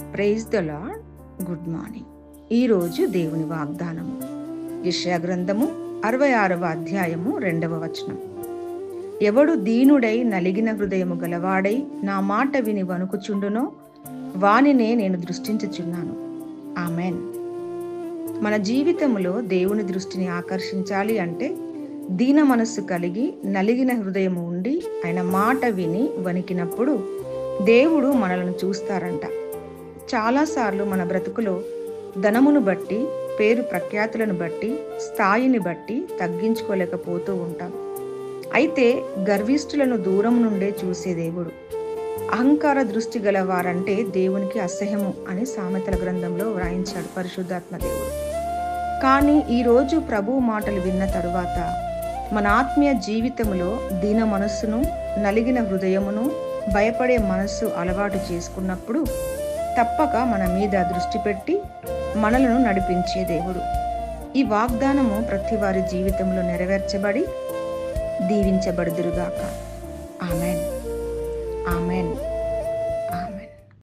Praise the lord. Good morning. ఈరోజు దేవుని వాగ్దానము యెషయా గ్రంథము 66వ అధ్యాయము 2వ వచనం. ఎవడు దీనుడై నలిగిన హృదయము గలవాడై నా మాట విని వణుకుచుండునో వానినే నేను దృష్టించుచున్నాను. ఆమెన్. మన జీవితంలో దేవుని దృష్టిని ఆకర్షించాలి అంటే దీన మనస్సు కలిగి నలిగిన హృదయము ఉండి ఆయన మాట విని వణికినప్పుడు దేవుడు మనలను చూస్తారంట. చాలాసార్లు మన బ్రతుకులో ధనమును బట్టి, పేరు ప్రఖ్యాతులను బట్టి, స్థాయిని బట్టి తగ్గించుకోలేకపోతూ ఉంటాం. అయితే గర్విష్ఠులను దూరం నుండే చూసే దేవుడు. అహంకార దృష్టి గల వారంటే దేవునికి అసహ్యము అని సామెతల గ్రంథంలో వ్రాయించాడు పరిశుద్ధాత్మ దేవుడు. కానీ ఈరోజు ప్రభువు మాటలు విన్న తరువాత మన ఆత్మీయ జీవితంలో దీన మనస్సును, నలిగిన హృదయమును, భయపడే మనస్సు అలవాటు చేసుకున్నప్పుడు తప్పక మన మీద దృష్టి పెట్టి మనలను నడిపించే దేవుడు. ఈ వాగ్దానము ప్రతి వారి జీవితంలో నెరవేర్చబడి దీవించబడుదురుగాక.